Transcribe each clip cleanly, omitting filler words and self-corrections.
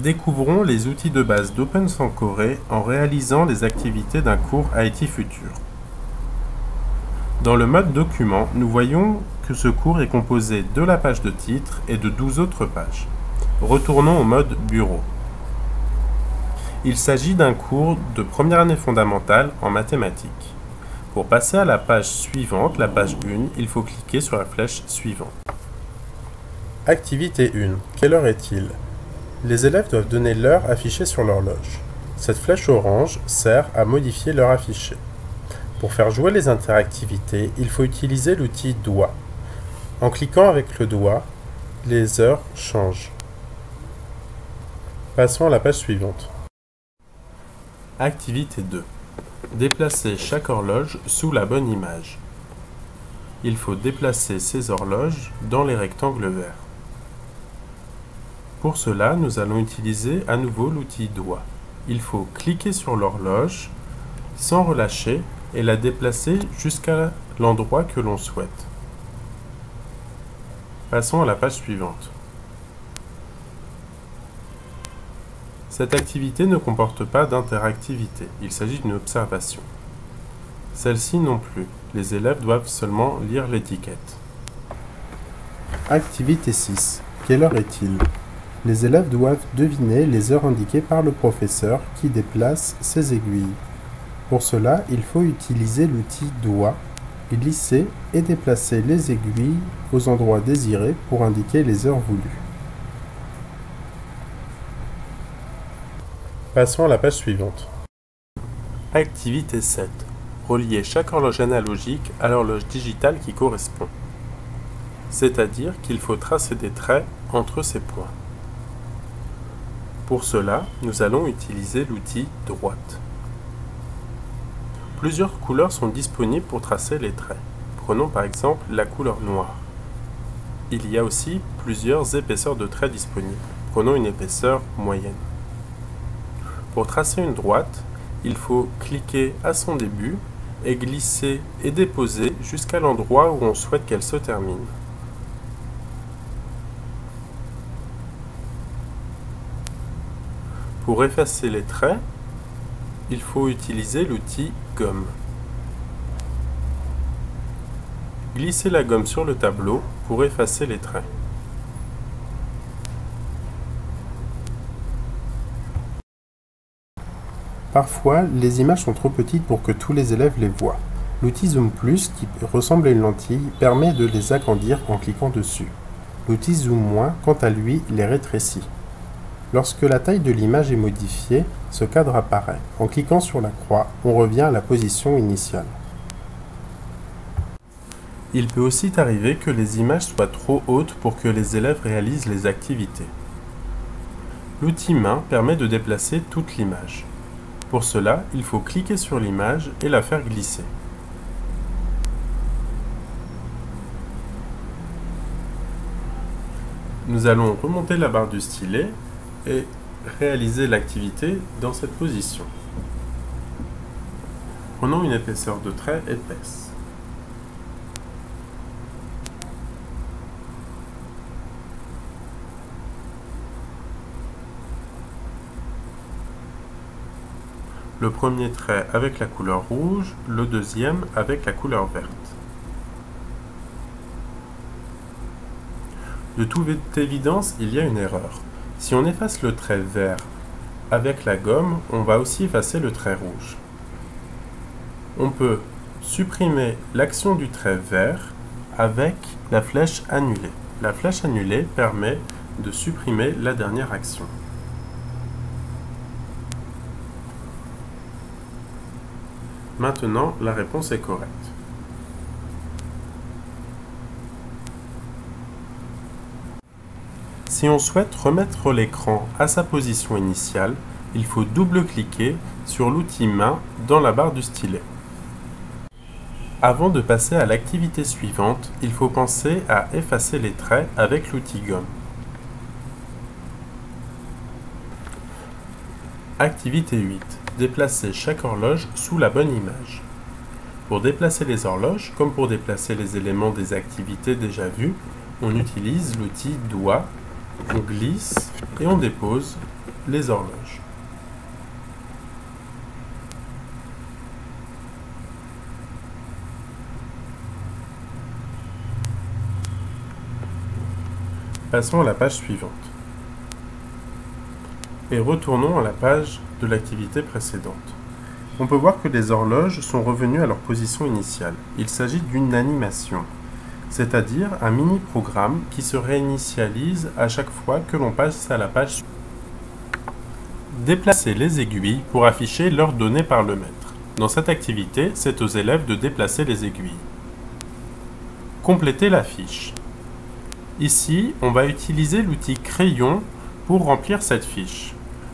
Découvrons les outils de base d'OpenSankoré en réalisant les activités d'un cours IT Futur. Dans le mode document, nous voyons que ce cours est composé de la page de titre et de 12 autres pages. Retournons au mode bureau. Il s'agit d'un cours de première année fondamentale en mathématiques. Pour passer à la page suivante, la page 1, il faut cliquer sur la flèche suivante. Activité 1. Quelle heure est-il ? Les élèves doivent donner l'heure affichée sur l'horloge. Cette flèche orange sert à modifier l'heure affichée. Pour faire jouer les interactivités, il faut utiliser l'outil doigt. En cliquant avec le doigt, les heures changent. Passons à la page suivante. Activité 2. Déplacer chaque horloge sous la bonne image. Il faut déplacer ces horloges dans les rectangles verts. Pour cela, nous allons utiliser à nouveau l'outil doigt. Il faut cliquer sur l'horloge sans relâcher et la déplacer jusqu'à l'endroit que l'on souhaite. Passons à la page suivante. Cette activité ne comporte pas d'interactivité, il s'agit d'une observation. Celle-ci non plus, les élèves doivent seulement lire l'étiquette. Activité 6. Quelle heure est-il ? Les élèves doivent deviner les heures indiquées par le professeur qui déplace ses aiguilles. Pour cela, il faut utiliser l'outil doigt, glisser et déplacer les aiguilles aux endroits désirés pour indiquer les heures voulues. Passons à la page suivante. Activité 7. Relier chaque horloge analogique à l'horloge digitale qui correspond. C'est-à-dire qu'il faut tracer des traits entre ces points. Pour cela, nous allons utiliser l'outil droite. Plusieurs couleurs sont disponibles pour tracer les traits. Prenons par exemple la couleur noire. Il y a aussi plusieurs épaisseurs de traits disponibles. Prenons une épaisseur moyenne. Pour tracer une droite, il faut cliquer à son début et glisser et déposer jusqu'à l'endroit où on souhaite qu'elle se termine. Pour effacer les traits, il faut utiliser l'outil gomme. Glissez la gomme sur le tableau pour effacer les traits. Parfois, les images sont trop petites pour que tous les élèves les voient. L'outil Zoom Plus, qui ressemble à une lentille, permet de les agrandir en cliquant dessus. L'outil Zoom Moins, quant à lui, les rétrécit. Lorsque la taille de l'image est modifiée, ce cadre apparaît. En cliquant sur la croix, on revient à la position initiale. Il peut aussi arriver que les images soient trop hautes pour que les élèves réalisent les activités. L'outil main permet de déplacer toute l'image. Pour cela, il faut cliquer sur l'image et la faire glisser. Nous allons remonter la barre du stylet et réaliser l'activité dans cette position. Prenons une épaisseur de trait épaisse. Le premier trait avec la couleur rouge, le deuxième avec la couleur verte. De toute évidence, il y a une erreur. Si on efface le trait vert avec la gomme, on va aussi effacer le trait rouge. On peut supprimer l'action du trait vert avec la flèche annulée. La flèche annulée permet de supprimer la dernière action. Maintenant, la réponse est correcte. Si on souhaite remettre l'écran à sa position initiale, il faut double-cliquer sur l'outil main dans la barre du stylet. Avant de passer à l'activité suivante, il faut penser à effacer les traits avec l'outil gomme. Activité 8. Déplacer chaque horloge sous la bonne image. Pour déplacer les horloges, comme pour déplacer les éléments des activités déjà vues, on utilise l'outil doigt, on glisse et on dépose les horloges. Passons à la page suivante. Et retournons à la page de l'activité précédente. On peut voir que les horloges sont revenues à leur position initiale. Il s'agit d'une animation, c'est-à-dire un mini-programme qui se réinitialise à chaque fois que l'on passe à la page suivante. Déplacer les aiguilles pour afficher l'heure donnée par le maître. Dans cette activité, c'est aux élèves de déplacer les aiguilles. Compléter la fiche. Ici, on va utiliser l'outil crayon pour remplir cette fiche.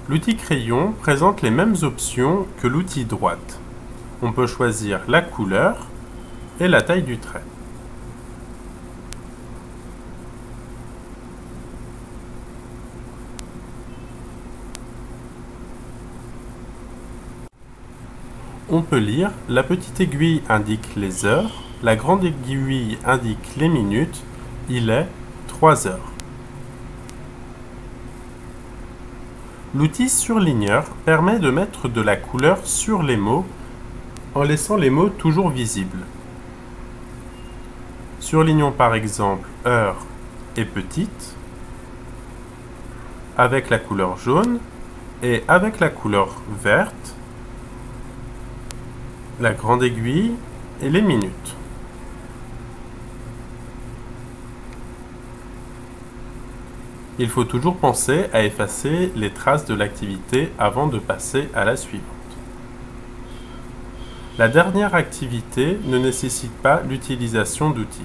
L'outil crayon présente les mêmes options que l'outil droite. On peut choisir la couleur et la taille du trait. On peut lire, la petite aiguille indique les heures, la grande aiguille indique les minutes, il est 3 heures. L'outil surligneur permet de mettre de la couleur sur les mots en laissant les mots toujours visibles. Surlignons par exemple heure et petite avec la couleur jaune et avec la couleur verte, la grande aiguille et les minutes. Il faut toujours penser à effacer les traces de l'activité avant de passer à la suivante. La dernière activité ne nécessite pas l'utilisation d'outils.